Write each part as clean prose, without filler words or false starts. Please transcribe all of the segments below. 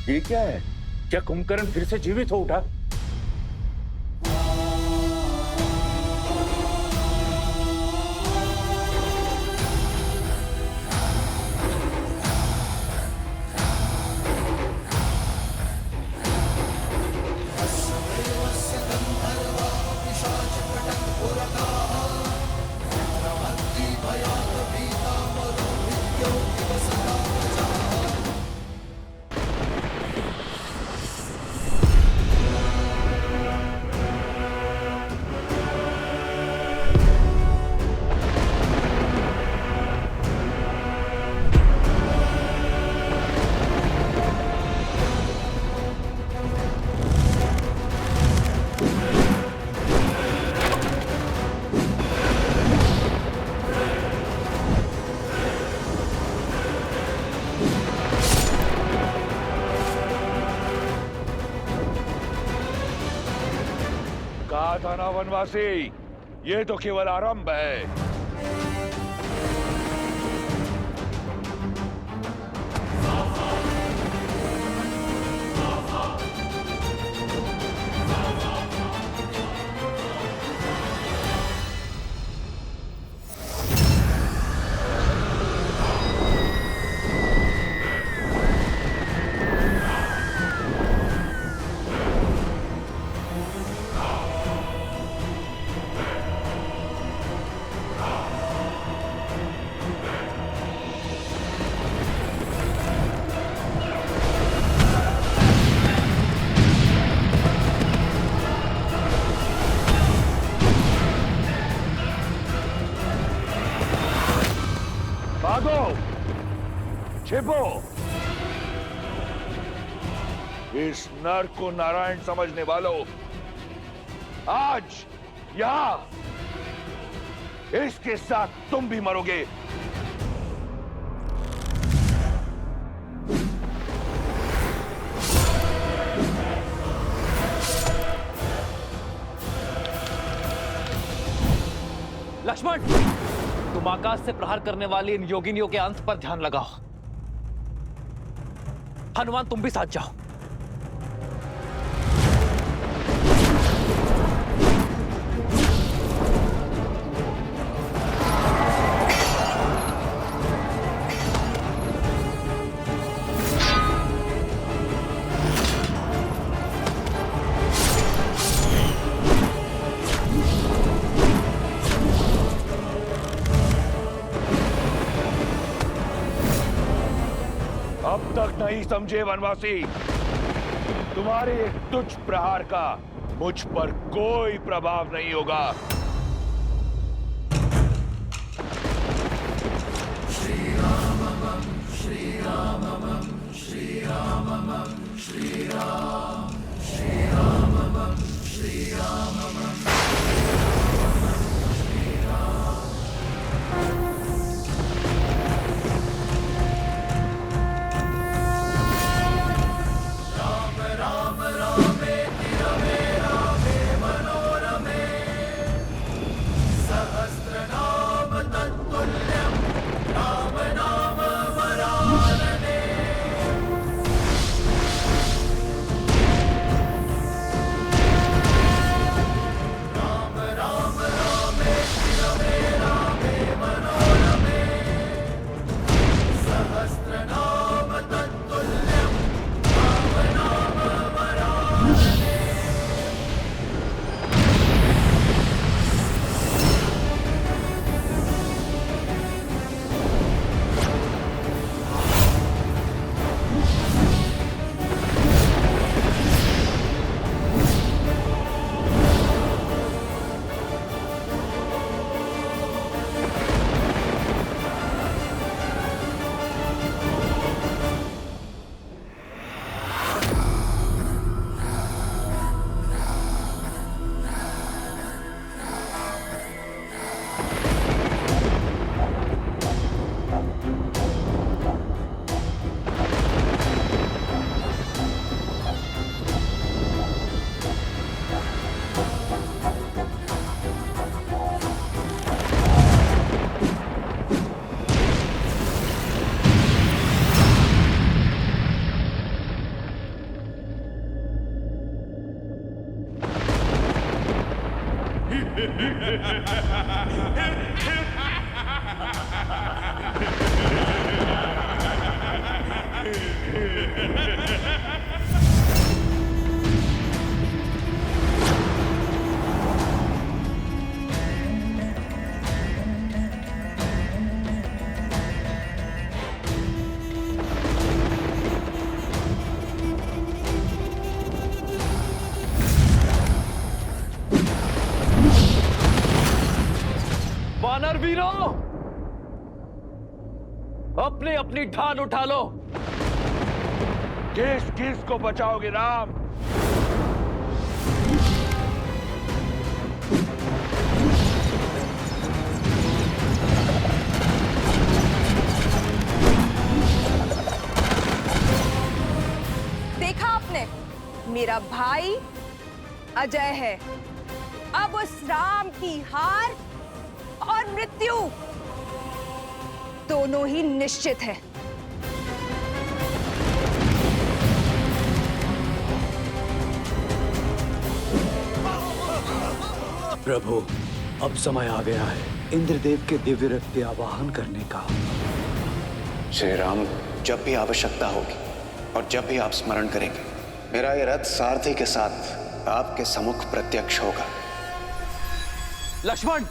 ये क्या है? क्या कुंभकर्ण फिर से जीवित हो उठा? कहा था ना वनवासी, ये तो केवल आरंभ है। भागो, छिपो। इस नर को नारायण समझने वालों, आज यहां इसके साथ तुम भी मरोगे। लक्ष्मण, तुम आकाश से प्रहार करने वाली इन योगिनियों के अंत पर ध्यान लगाओ। हनुमान, तुम भी साथ जाओ। अब तक नहीं समझे वनवासी, तुम्हारे एक तुच्छ प्रहार का मुझ पर कोई प्रभाव नहीं होगा। श्री राम श्री राम श्री राम श्री राम श्री राम श्री राम। वानर वीरों, अपनी अपनी ढाल उठा लो। किस किस को बचाओगे राम? देखा आपने, मेरा भाई अजय है। अब उस राम की हार और मृत्यु दोनों ही निश्चित है। प्रभु, अब समय आ गया है इंद्रदेव के दिव्य रथ पे आवाहन करने का। श्री राम, जब भी आवश्यकता होगी और जब भी आप स्मरण करेंगे, मेरा ये रथ सारथी के साथ आपके सम्मुख प्रत्यक्ष होगा। लक्ष्मण,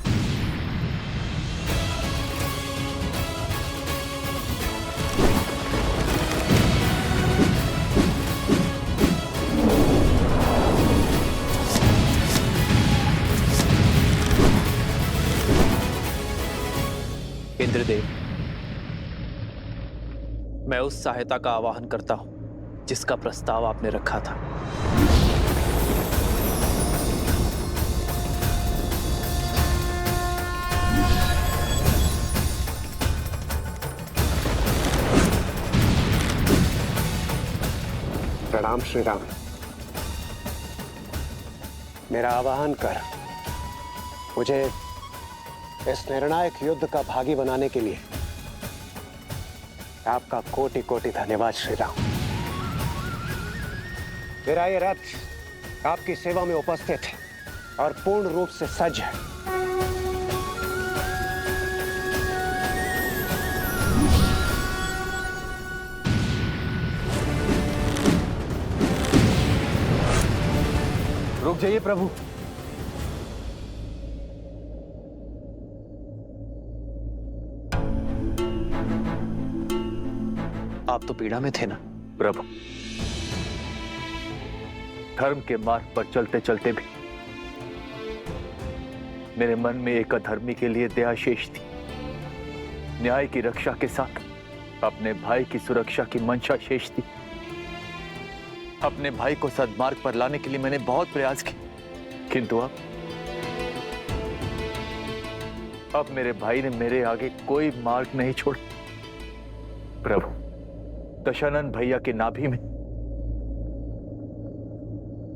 इंद्रदेव, मैं उस सहायता का आवाहन करता हूं जिसका प्रस्ताव आपने रखा था। प्रणाम श्री राम। मेरा आवाहन कर मुझे इस निर्णायक युद्ध का भागी बनाने के लिए आपका कोटि कोटि धन्यवाद श्री राम। मेरा ये रथ आपकी सेवा में उपस्थित है और पूर्ण रूप से सज्ज है। रुक जाइए प्रभु। आप तो पीड़ा में थे ना प्रभु, धर्म के मार्ग पर चलते चलते भी मेरे मन में एक अधर्मी के लिए दया शेष थी। न्याय की रक्षा के साथ अपने भाई की सुरक्षा की मंशा शेष थी। अपने भाई को सद्मार्ग पर लाने के लिए मैंने बहुत प्रयास किए, किंतु अब मेरे भाई ने मेरे आगे कोई मार्ग नहीं छोड़ा। प्रभु, दशानन भैया के नाभि में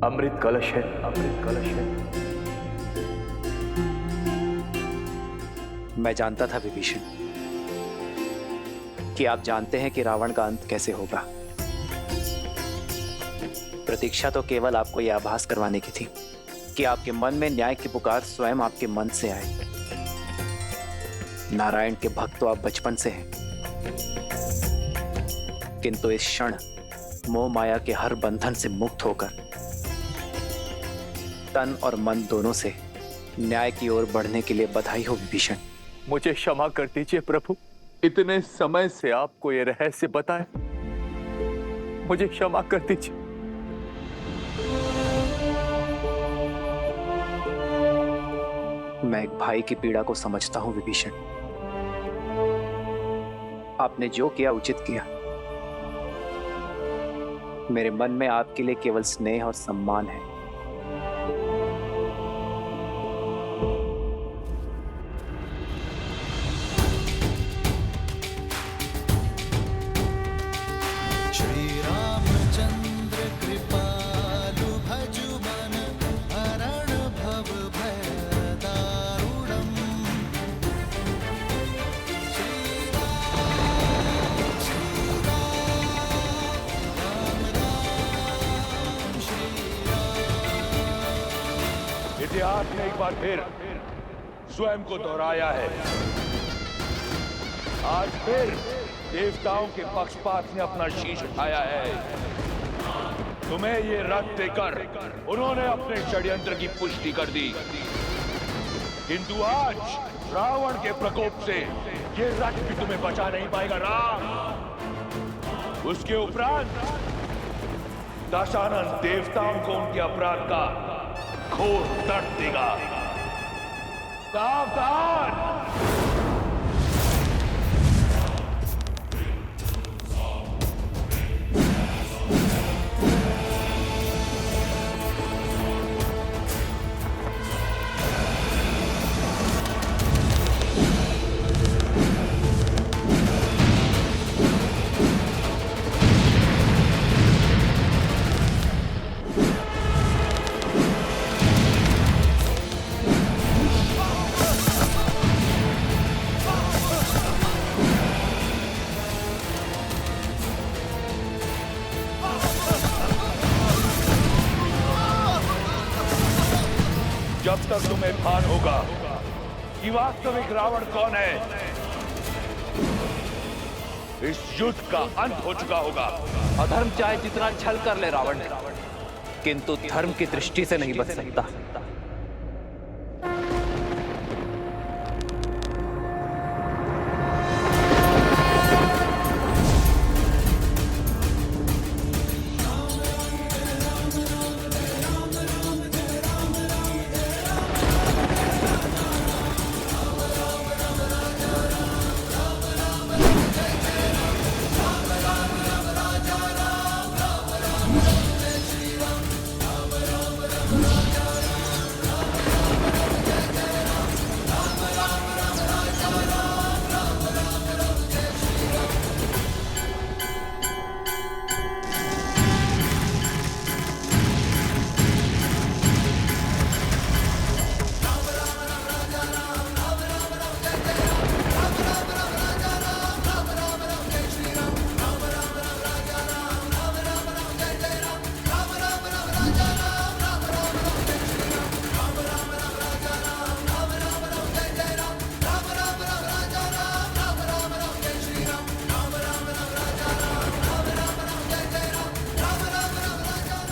अमृत कलश है, अमृत कलश है। मैं जानता था विभीषण कि आप जानते हैं कि रावण का अंत कैसे होगा। प्रतीक्षा तो केवल आपको यह आभास करवाने की थी कि आपके मन में न्याय की पुकार स्वयं आपके मन से आए। नारायण के भक्त तो आप बचपन से हैं, किंतु इस क्षण मोह माया के हर बंधन से मुक्त होकर तन और मन दोनों से न्याय की ओर बढ़ने के लिए बधाई हो विभीषण। मुझे क्षमा कर दीजिए प्रभु, इतने समय से आपको यह रहस्य बताए, मुझे क्षमा कर दीजिए। मैं एक भाई की पीड़ा को समझता हूं विभीषण। आपने जो किया उचित किया। मेरे मन में आपके लिए केवल स्नेह और सम्मान है। इतिहास ने एक बार फिर स्वयं को दोहराया है। आज फिर देवताओं के पक्षपात ने अपना शीश उठाया है। तुम्हें ये रथ देकर उन्होंने अपने षड्यंत्र की पुष्टि कर दी, किंतु आज रावण के प्रकोप से ये रथ भी तुम्हें बचा नहीं पाएगा राम। उसके उपरांत दशानन देवताओं को उनके अपराध का घोर दर्द देगा। सावधान! जब तक तुम्हें भान होगा कि वास्तविक रावण कौन है, इस युद्ध का अंत हो चुका होगा। अधर्म चाहे जितना छल कर ले रावण, किंतु धर्म की दृष्टि से नहीं बच सकता।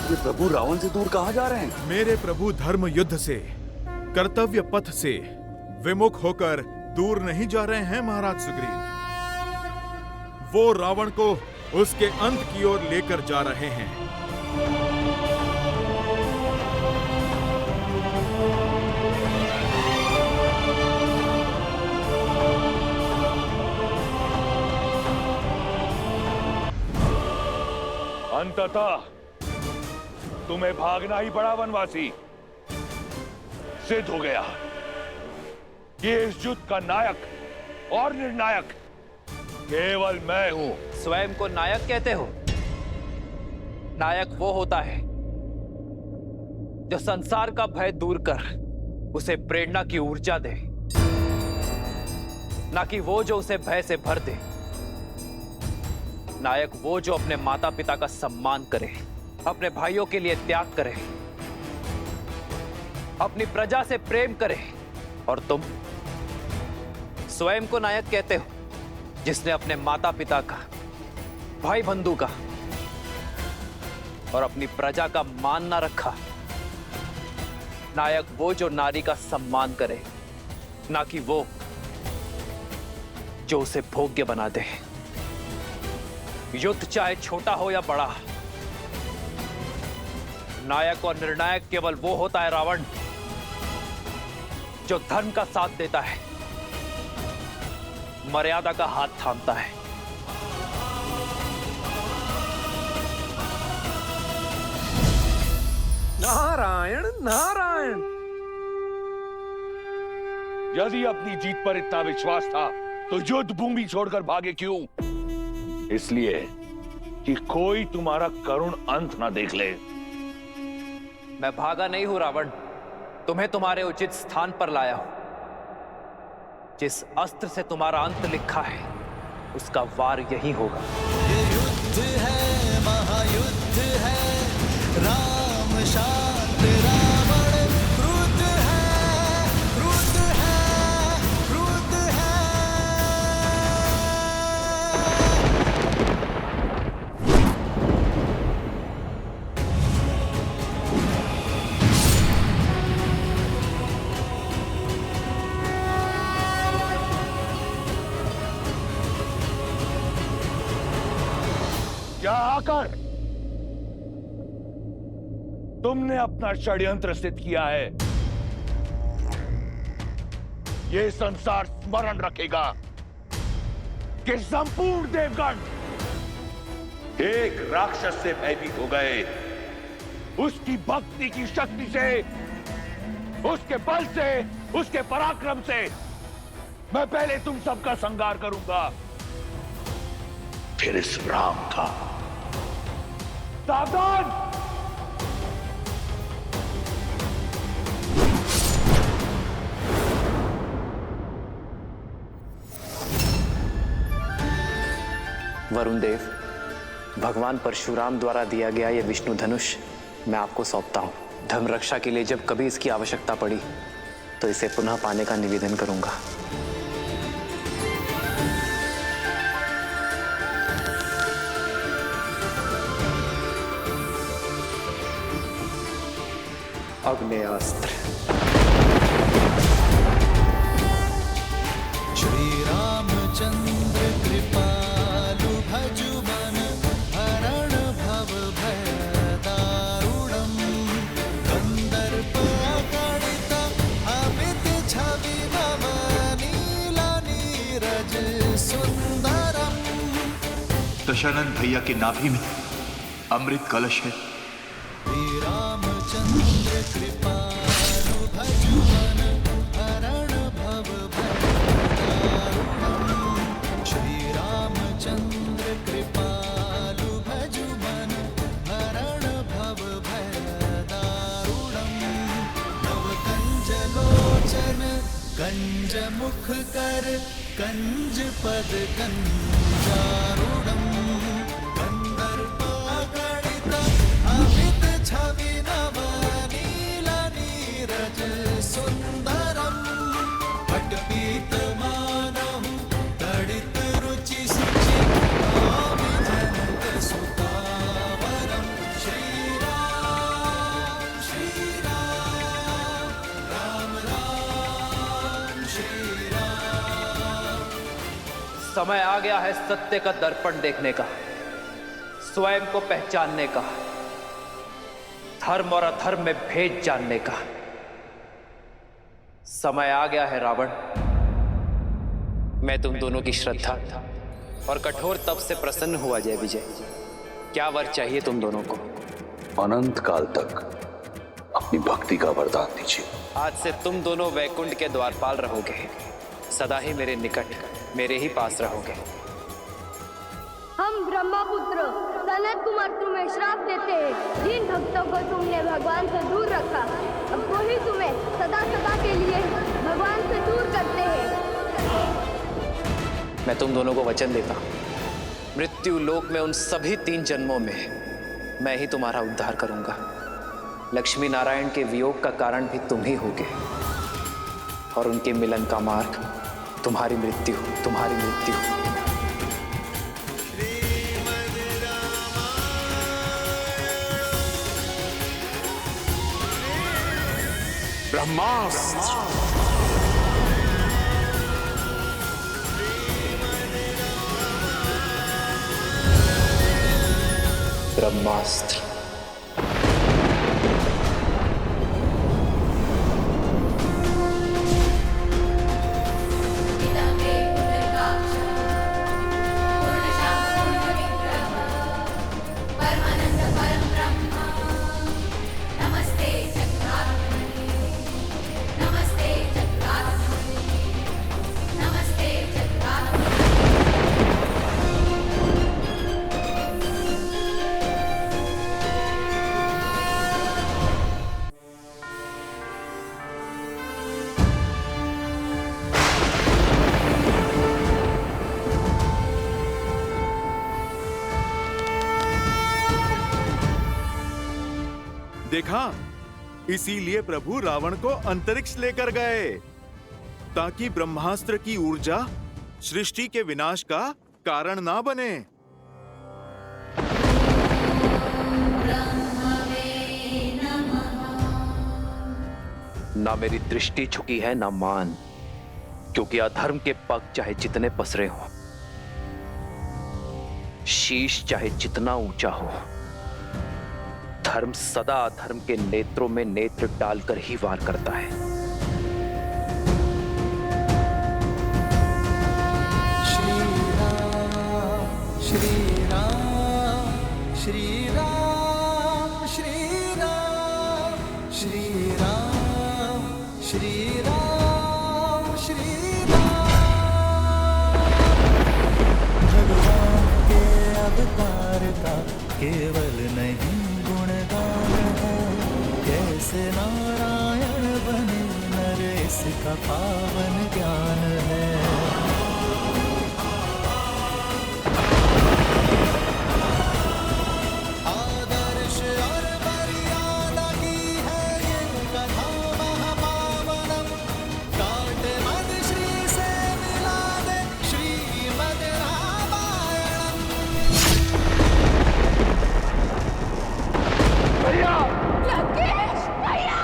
ये प्रभु रावण से दूर कहाँ जा रहे हैं? मेरे प्रभु धर्म युद्ध से, कर्तव्य पथ से विमुख होकर दूर नहीं जा रहे हैं महाराज सुग्रीव। वो रावण को उसके अंत की ओर लेकर जा रहे हैं। अंततः तुम्हें भागना ही पड़ा वनवासी। सिद्ध हो गया कि इस युद्ध का नायक और निर्णायक केवल मैं हूं। स्वयं को नायक कहते हो? नायक वो होता है जो संसार का भय दूर कर उसे प्रेरणा की ऊर्जा दे, ना कि वो जो उसे भय से भर दे। नायक वो जो अपने माता पिता का सम्मान करे, अपने भाइयों के लिए त्याग करे, अपनी प्रजा से प्रेम करे। और तुम स्वयं को नायक कहते हो जिसने अपने माता पिता का, भाई बंधु का और अपनी प्रजा का मान ना रखा। नायक वो जो नारी का सम्मान करे, ना कि वो जो उसे भोग्य बना दे। युद्ध चाहे छोटा हो या बड़ा, नायक और निर्णायक केवल वो होता है रावण जो धर्म का साथ देता है, मर्यादा का हाथ थामता है। नारायण नारायण। यदि अपनी जीत पर इतना विश्वास था तो युद्ध भूमि छोड़कर भागे क्यों? इसलिए कि कोई तुम्हारा करुण अंत ना देख ले। मैं भागा नहीं हूं रावण, तुम्हें तुम्हारे उचित स्थान पर लाया हूं। जिस अस्त्र से तुम्हारा अंत लिखा है उसका वार यही होगा। ये युद्ध है, महायुद्ध है, राम शांत रावण क्रुद्ध कर। तुमने अपना षड्यंत्र सिद्ध किया है। यह संसार स्मरण रखेगा कि संपूर्ण देवगण एक राक्षस से भयभीत हो गए। उसकी भक्ति की शक्ति से, उसके बल से, उसके पराक्रम से मैं पहले तुम सबका संहार करूंगा, फिर इस राम का। सावधान! वरुण देव, भगवान परशुराम द्वारा दिया गया यह विष्णु धनुष मैं आपको सौंपता हूं। धर्म रक्षा के लिए जब कभी इसकी आवश्यकता पड़ी तो इसे पुनः पाने का निवेदन करूंगा। अग्नेयास्त्र। श्री रामचंद्र कृपालु भजुमन हरण भव भय दारुणम कंदर्प अगणित अमित छवि नव नीला नीरज सुंदरम। दशानंद भैया के नाभि में अमृत कलश है। श्री रामचंद्र कृपालु भजुमन हरण भव भय दारुणम। श्री रामचंद्र कृपालु भजुमन हरण भव भय दारुणम। नव कंज लोचन कंज मुख कर कंज पद कंजारुणम। कंदर्प अगणित अमित छवि नव नीला नीरज सुंदरम। पटपीत मानहु तड़ित रुचि सुचि भावि जनक सुतावरम। श्री राम राम राम श्री राम। समय आ गया है सत्य का दर्पण देखने का, स्वयं को पहचानने का, धर्म और अधर्म में भेद जानने का। समय आ गया है रावण। मैं तुम दोनों की श्रद्धा और कठोर तप से प्रसन्न हुआ जय विजय। क्या वर चाहिए तुम दोनों को? अनंत काल तक अपनी भक्ति का वरदान दीजिए। आज से तुम दोनों वैकुंठ के द्वारपाल रहोगे, सदा ही मेरे निकट, मेरे ही पास रहोगे। हम ब्रह्मपुत्र सनत कुमार तुम्हें श्राप देते हैं। जिन भक्तों को तुमने भगवान से दूर रखा, अब वही तुम्हें सदा सदा के लिए भगवान से दूर करते हैं। मैं तुम दोनों को वचन देता हूं, मृत्यु लोक में उन सभी 3 जन्मों में मैं ही तुम्हारा उद्धार करूंगा। लक्ष्मी नारायण के वियोग का कारण भी तुम ही होगे और उनके मिलन का मार्ग तुम्हारी मृत्यु, तुम्हारी मृत्यु। ब्रह्मास्त्र। ब्रह्मास्त्र। देखा, इसीलिए प्रभु रावण को अंतरिक्ष लेकर गए, ताकि ब्रह्मास्त्र की ऊर्जा सृष्टि के विनाश का कारण ना बने। ना मेरी दृष्टि झुकी है ना मान, क्योंकि अधर्म के पग चाहे जितने पसरे हों, शीश चाहे जितना ऊंचा हो, धर्म सदा अधर्म के नेत्रों में नेत्र डालकर ही वार करता है। श्री राम श्री राम श्री राम श्री राम श्री राम श्री राम। भगवान के अवतार का केवल नहीं गुणगान है, कैसे नारायण बने नर इसका पावन ज्ञान है। आदर्श और मर्यादा की है ये कथा महापावनम, काट मद श्री से मिला दे श्रीमद रामायणम। लंकेश भैया!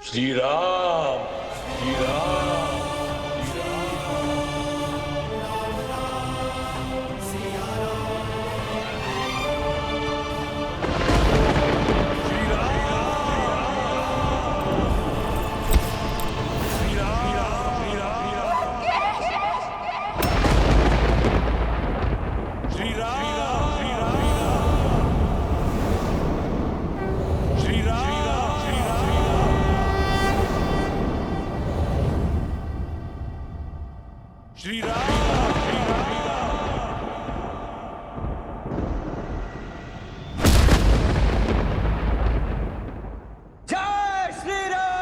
श्री राम श्री राम श्री राम जय श्री राम।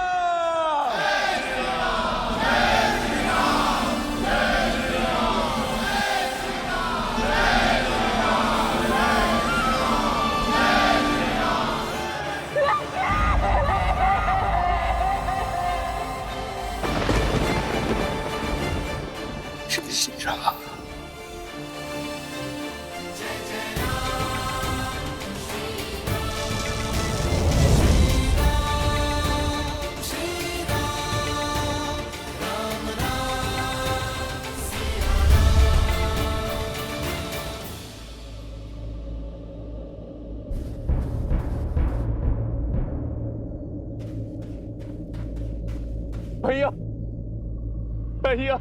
श्री राम। भैया भैया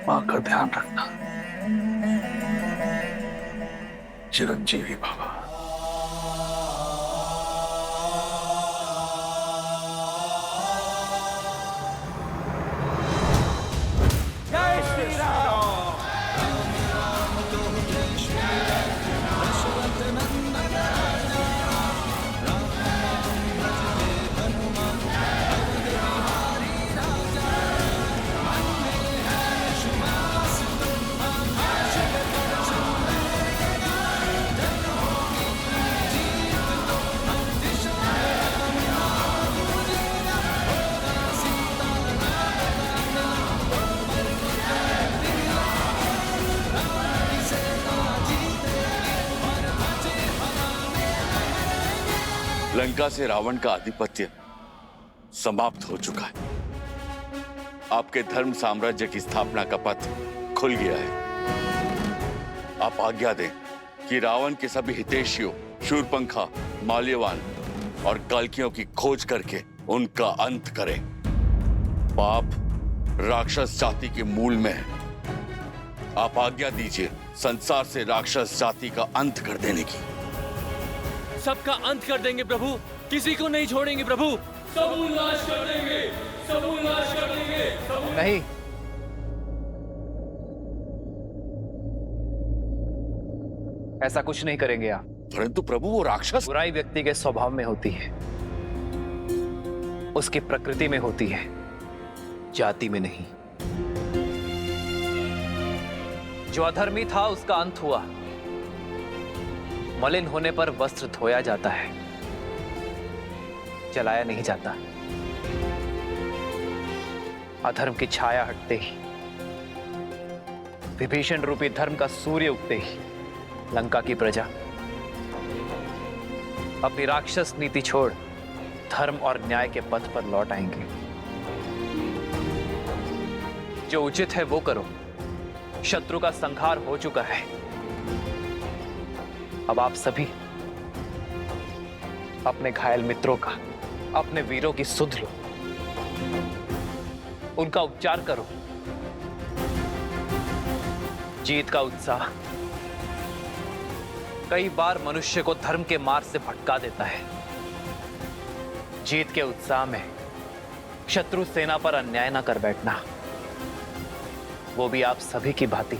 माँ का ध्यान रखना। चिरंजीवी बाबा। जय श्री राम। लंका से रावण का आधिपत्य समाप्त हो चुका है। आपके धर्म साम्राज्य की स्थापना का पथ खुल गया है। आप आज्ञा दें कि रावण के सभी हितैषियों शूरपंखा, माल्यवान और कल्कियों की खोज करके उनका अंत करें। पाप राक्षस जाति के मूल में है आप आज्ञा दीजिए संसार से राक्षस जाति का अंत कर देने की। सबका अंत कर देंगे प्रभु, किसी को नहीं छोड़ेंगे प्रभु। सबूत नाश कर देंगे, सबूत नाश कर देंगे। नहीं, ऐसा कुछ नहीं करेंगे आप। परंतु प्रभु वो राक्षस। बुराई व्यक्ति के स्वभाव में होती है, उसकी प्रकृति में होती है, जाति में नहीं। जो अधर्मी था उसका अंत हुआ। मलिन होने पर वस्त्र धोया जाता है, जलाया नहीं जाता। अधर्म की छाया हटते ही, विभीषण रूपी धर्म का सूर्य उगते ही लंका की प्रजा अपनी राक्षस नीति छोड़ धर्म और न्याय के पथ पर लौट आएंगे। जो उचित है वो करो। शत्रु का संहार हो चुका है। अब आप सभी अपने घायल मित्रों का, अपने वीरों की सुध लो, उनका उपचार करो। जीत का उत्साह कई बार मनुष्य को धर्म के मार्ग से भटका देता है। जीत के उत्साह में शत्रु सेना पर अन्याय ना कर बैठना, वो भी आप सभी की भांति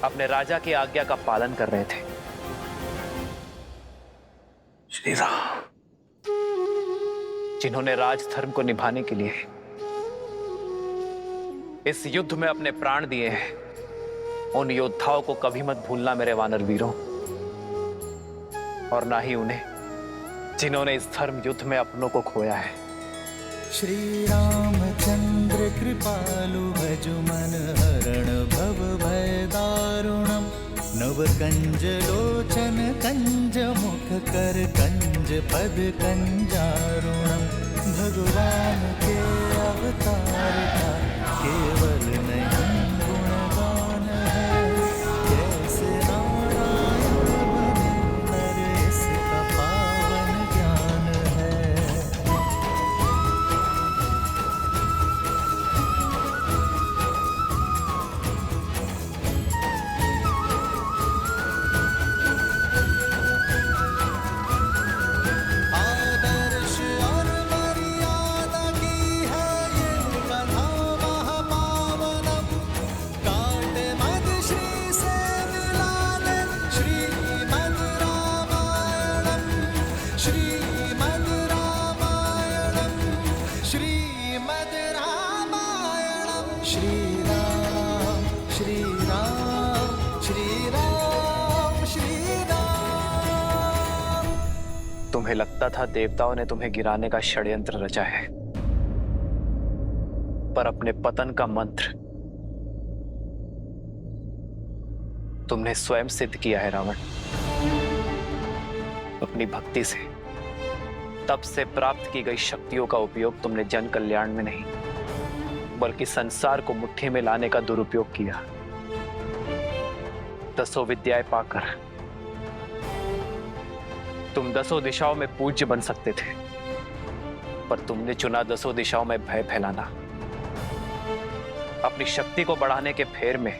अपने राजा की आज्ञा का पालन कर रहे थे। श्री राम, जिन्होंने राजधर्म को निभाने के लिए इस युद्ध में अपने प्राण दिए हैं, उन योद्धाओं को कभी मत भूलना मेरे वानर वीरों, और ना ही उन्हें जिन्होंने इस धर्म युद्ध में अपनों को खोया है। श्री रामचंद्र कृपालु भजु मन हरण भव भय दारुणम नव कंज लोचन कंज मुख कर कंज पद कंजारुणम। भगवान के अवतार का केवल नहीं गुणगान है, जैसे नारायण बने नर इसका पावन ज्ञान है। आदर्श और मर्यादा की है ये कथा महापावनम। कांटे मद श्री से मिला दे श्रीमद् रामायणम, श्रीमद् रामायणम, श्रीमद् रामायणम। श्री राम श्री राम श्री राम श्री राम। तुम्हें लगता था देवताओं ने तुम्हें गिराने का षड्यंत्र रचा है, पर अपने पतन का मंत्र तुमने स्वयं सिद्ध किया है रावण। अपनी भक्ति से, तप से प्राप्त की गई शक्तियों का उपयोग तुमने जन कल्याण में नहीं, बल्कि संसार को मुट्ठी में लाने का दुरुपयोग किया। दसों विद्याएं पाकर तुम दसों दिशाओं में पूज्य बन सकते थे, पर तुमने चुना दसों दिशाओं में भय फैलाना। अपनी शक्ति को बढ़ाने के फेर में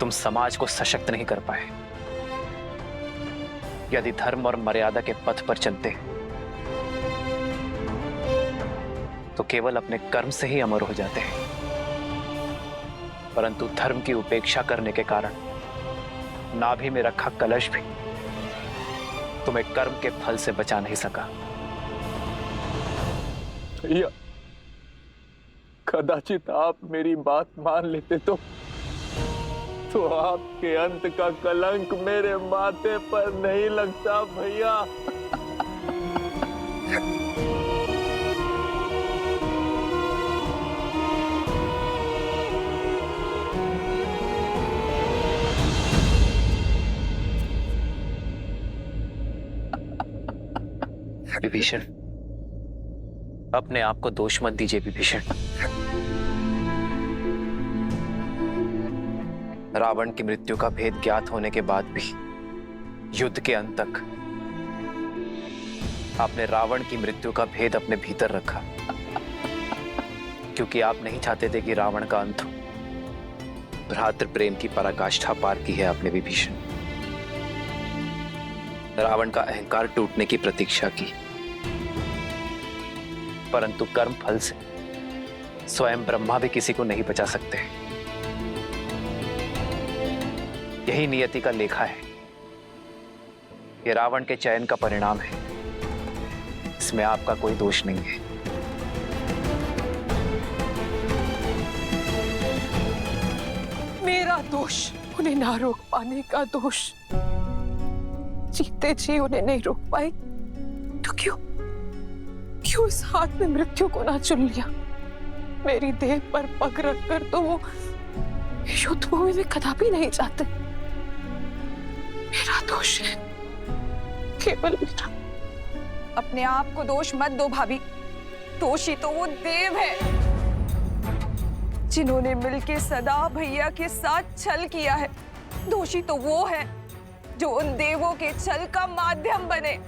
तुम समाज को सशक्त नहीं कर पाए। यदि धर्म और मर्यादा के पथ पर चलते तो केवल अपने कर्म से ही अमर हो जाते हैं, परंतु धर्म की उपेक्षा करने के कारण नाभि में रखा कलश भी तुम्हें कर्म के फल से बचा नहीं सका। भैया, कदाचित आप मेरी बात मान लेते तो आपके अंत का कलंक मेरे माथे पर नहीं लगता भैया। विभीषण, अपने आप को दोष मत दीजिए विभीषण। रावण की मृत्यु का भेद ज्ञात होने के बाद भी युद्ध के अंत तक आपने रावण की मृत्यु का भेद अपने भीतर रखा, क्योंकि आप नहीं चाहते थे कि रावण का अंत हो। भ्रातृ प्रेम की पराकाष्ठा पार की है आपने विभीषण। रावण का अहंकार टूटने की प्रतीक्षा की, परंतु कर्म फल से स्वयं ब्रह्मा भी किसी को नहीं बचा सकते। यही नियति का लेखा है। यह रावण के चयन का परिणाम है। इसमें आपका कोई दोष नहीं है। मेरा दोष उन्हें ना रोक पाने का दोष। जीते जी उन्हें नहीं रोक पाए तो क्यों उस हाथ में मृत्यु को ना चुन लिया? मेरी देह पर पग रखकर तो वो युद्ध भूमि में कदापि नहीं जाते। मेरा दोष है, केवल मेरा। अपने आप को दोष मत दो भाभी। दोषी तो वो देव है जिन्होंने मिलके सदा भैया के साथ छल किया है। दोषी तो वो है जो उन देवों के छल का माध्यम बने।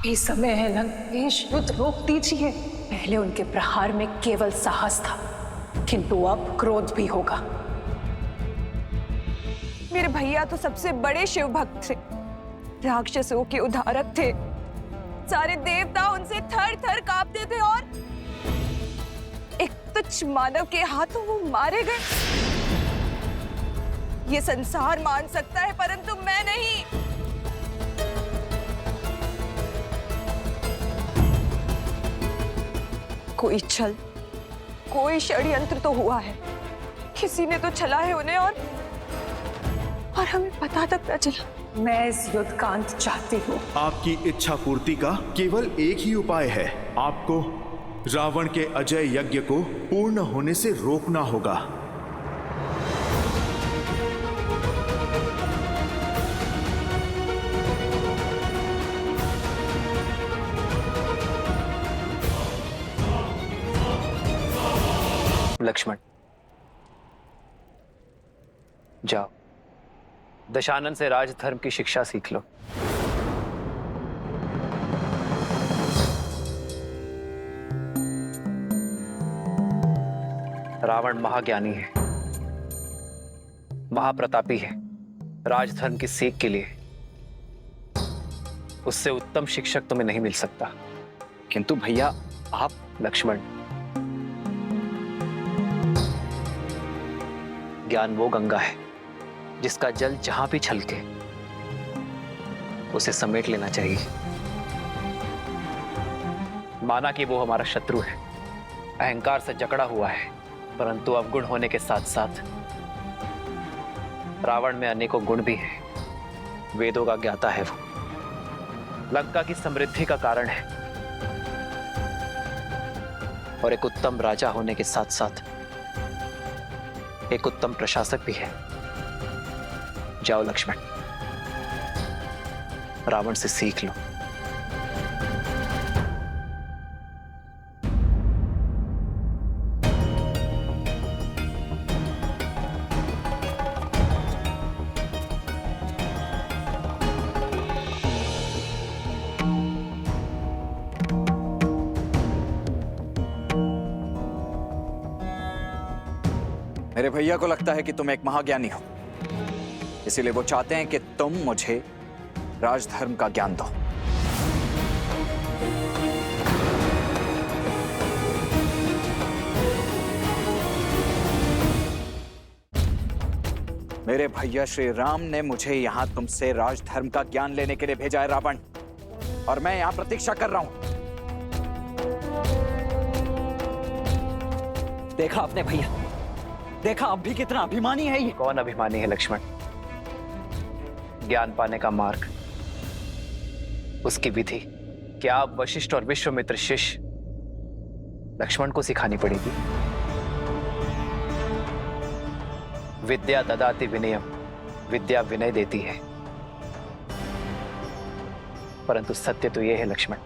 ये समय है लंकेश, युद्ध रोक दीजिए। पहले उनके प्रहार में केवल साहस था, किंतु अब क्रोध भी होगा। मेरे भैया तो सबसे बड़े शिव भक्त थे, राक्षसों के उद्धारक थे। सारे देवता उनसे थर थर कांपते थे और एक तुच्छ मानव के हाथों वो मारे गए। ये संसार मान सकता है परंतु मैं नहीं। कोई छल, कोई षड्यंत्र तो हुआ है। किसी ने तो छला है उन्हें और हमें पता तक न चला। मैं इस युद्ध का अंत चाहती हूँ। आपकी इच्छा पूर्ति का केवल एक ही उपाय है। आपको रावण के अजय यज्ञ को पूर्ण होने से रोकना होगा। लक्ष्मण, जाओ दशानन से राजधर्म की शिक्षा सीख लो। रावण महाज्ञानी है, महाप्रतापी है। राजधर्म की सीख के लिए उससे उत्तम शिक्षक तुम्हें नहीं मिल सकता। किंतु भैया आप। लक्ष्मण, ज्ञान वो गंगा है जिसका जल जहां भी छलके उसे समेट लेना चाहिए। माना कि वो हमारा शत्रु है, अहंकार से जकड़ा हुआ है, परंतु अवगुण होने के साथ साथ रावण में अनेकों गुण भी हैं। वेदों का ज्ञाता है वो, लंका की समृद्धि का कारण है और एक उत्तम राजा होने के साथ साथ एक उत्तम प्रशासक भी है। जाओ लक्ष्मण, रावण से सीख लो। मेरे भैया को लगता है कि तुम एक महाज्ञानी हो, इसीलिए वो चाहते हैं कि तुम मुझे राजधर्म का ज्ञान दो। मेरे भैया श्री राम ने मुझे यहां तुमसे राजधर्म का ज्ञान लेने के लिए भेजा है रावण, और मैं यहां प्रतीक्षा कर रहा हूं। देखा आपने भैया, देखा अब भी कितना अभिमानी है ये। कौन अभिमानी है लक्ष्मण? ज्ञान पाने का मार्ग, उसकी विधि क्या आप वशिष्ठ और विश्वामित्र शिष्य लक्ष्मण को सिखानी पड़ेगी? विद्या ददाति विनयम, विद्या विनय देती है, परंतु सत्य तो यह है लक्ष्मण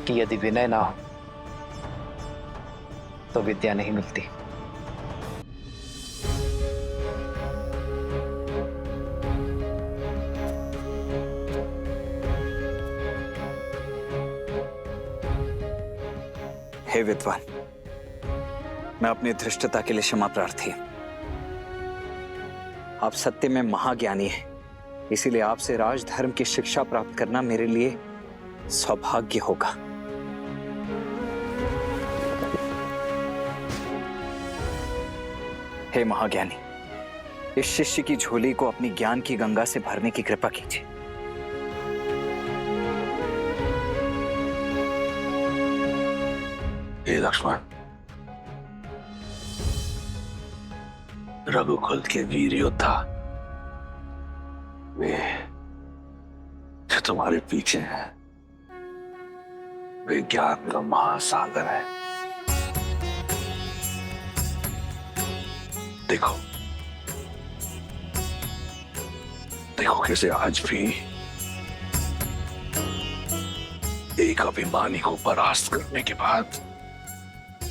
कि यदि विनय ना हो तो विद्या नहीं मिलती। हे विद्वान, मैं अपनी धृष्टता के लिए क्षमा प्रार्थी। आप सत्य में महाज्ञानी हैं, इसीलिए आपसे राजधर्म की शिक्षा प्राप्त करना मेरे लिए सौभाग्य होगा। हे महाज्ञानी, इस शिष्य की झोली को अपनी ज्ञान की गंगा से भरने की कृपा कीजिए। हे लक्ष्मण, रघुकुल के वीर योद्धा वे जो तुम्हारे पीछे हैं, वे ज्ञान का महासागर है। देखो देखो कैसे आज भी एक अभिमानी को परास्त करने के बाद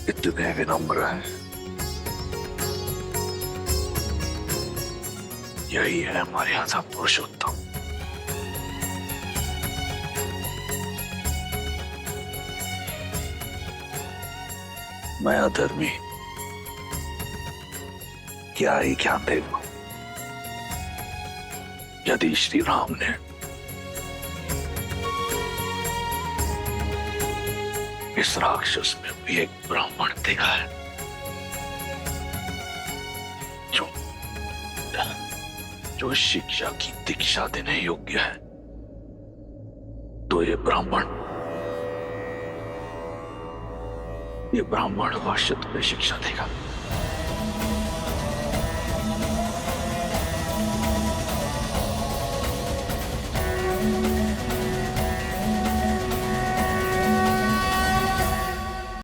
इतने विनम्र हैं। यही है हमारे यहाँ पुरुषोत्तम। मैं अधर्मी क्या ही ज्ञान दे दूं? यदि श्री राम ने इस राक्षस में भी एक ब्राह्मण देखा है जो शिक्षा की दीक्षा देने योग्य है, तो ये ब्राह्मण अवश्य तुम्हें शिक्षा देगा।